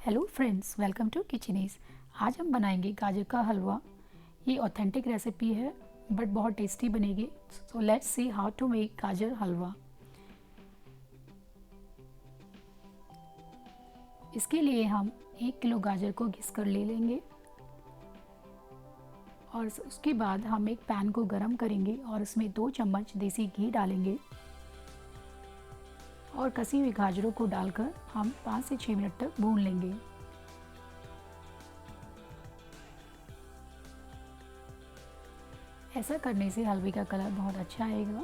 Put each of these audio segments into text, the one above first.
Hello friends, welcome to Kitchenees. आज हम बनाएंगे गाजर का हलवा। ये ऑथेंटिक रेसिपी है बट बहुत टेस्टी बनेगी। So let's see how to make गाजर हलवा। इसके लिए हम 1 किलो गाजर को घिस कर ले लेंगे और उसके बाद हम एक पैन को गरम करेंगे और उसमें 2 चम्मच देसी घी डालेंगे और कसी हुई गाजरों को डालकर हम 5 से 6 मिनट तक भून लेंगे। ऐसा करने से हलवे का कलर बहुत अच्छा आएगा।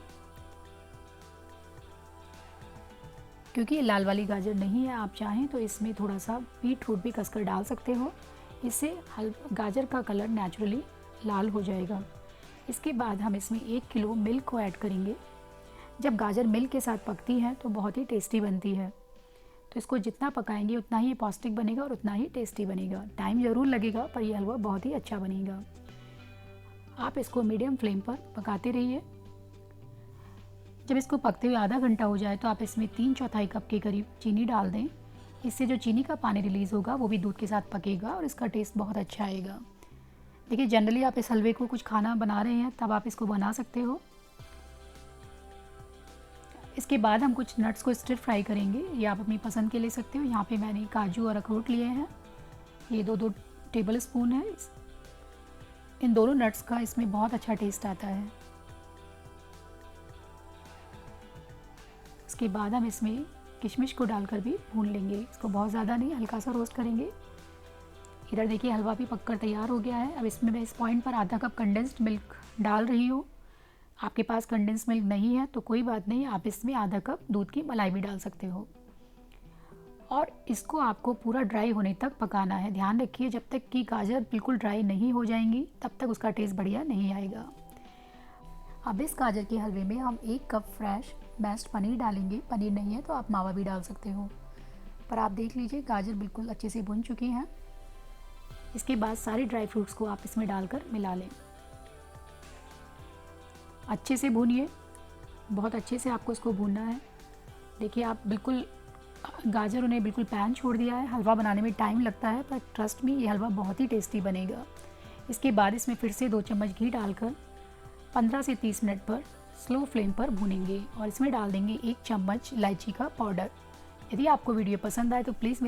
क्योंकि ये लाल वाली गाजर नहीं है, आप चाहें तो इसमें थोड़ा सा बीट रूट भी कसकर डाल सकते हो। इससे गाजर का कलर नेचुरली लाल हो जाएगा। इसके बाद हम इसमें 1 किलो मिल्क को ऐड करेंगे। जब गाजर मिल्क के साथ पकती है तो बहुत ही टेस्टी बनती है। तो इसको जितना पकाएंगे उतना ही पौष्टिक बनेगा और उतना ही टेस्टी बनेगा। टाइम ज़रूर लगेगा पर यह हलवा बहुत ही अच्छा बनेगा। आप इसको मीडियम फ्लेम पर पकाते रहिए। जब इसको पकते हुए आधा घंटा हो जाए तो आप इसमें 3/4 कप के करीब चीनी डाल दें। इससे जो चीनी का पानी रिलीज़ होगा वो भी दूध के साथ पकेगा और इसका टेस्ट बहुत अच्छा आएगा। देखिए, जनरली आप इस हलवे को कुछ खाना बना रहे हैं तब आप इसको बना सकते हो। इसके बाद हम कुछ नट्स को स्टिर फ्राई करेंगे। ये आप अपनी पसंद के ले सकते हो। यहाँ पे मैंने काजू और अखरोट लिए हैं। ये 2-2 टेबल स्पून है। इन दोनों नट्स का इसमें बहुत अच्छा टेस्ट आता है। इसके बाद हम इसमें किशमिश को डालकर भी भून लेंगे। इसको बहुत ज़्यादा नहीं, हल्का सा रोस्ट करेंगे। इधर देखिए, हलवा भी पककर तैयार हो गया है। अब इसमें मैं इस पॉइंट पर आधा कप कंडेंस्ड मिल्क डाल रही हूँ। आपके पास कंडेंस्ड मिल्क नहीं है तो कोई बात नहीं, आप इसमें आधा कप दूध की मलाई भी डाल सकते हो। और इसको आपको पूरा ड्राई होने तक पकाना है। ध्यान रखिए, जब तक कि गाजर बिल्कुल ड्राई नहीं हो जाएंगी तब तक उसका टेस्ट बढ़िया नहीं आएगा। अब इस गाजर के हलवे में हम 1 कप फ्रेश मैश्ड पनीर डालेंगे। पनीर नहीं है तो आप मावा भी डाल सकते हो। पर आप देख लीजिए, गाजर बिल्कुल अच्छे से भुन चुकी हैं। इसके बाद सारे ड्राई फ्रूट्स को आप इसमें डालकर मिला लें। अच्छे से भूनिए, बहुत अच्छे से आपको इसको भूनना है। देखिए, आप बिल्कुल गाजरों ने बिल्कुल पैन छोड़ दिया है। हलवा बनाने में टाइम लगता है पर ट्रस्ट मी, ये हलवा बहुत ही टेस्टी बनेगा। इसके बाद इसमें फिर से 2 चम्मच घी डालकर 15 से 30 मिनट पर स्लो फ्लेम पर भूनेंगे और इसमें डाल देंगे 1 चम्मच इलायची का पाउडर। यदि आपको वीडियो पसंद आए तो प्लीज़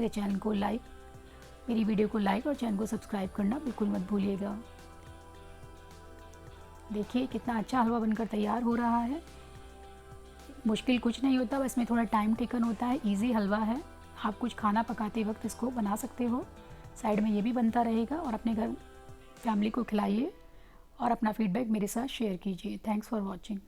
मेरे वीडियो को लाइक और चैनल को सब्सक्राइब करना बिल्कुल मत भूलिएगा। देखिए, कितना अच्छा हलवा बनकर तैयार हो रहा है। मुश्किल कुछ नहीं होता, बस इसमें थोड़ा टाइम टेकन होता है। इजी हलवा है, आप कुछ खाना पकाते वक्त इसको बना सकते हो। साइड में ये भी बनता रहेगा और अपने घर फैमिली को खिलाइए और अपना फीडबैक मेरे साथ शेयर कीजिए। Thanks for watching.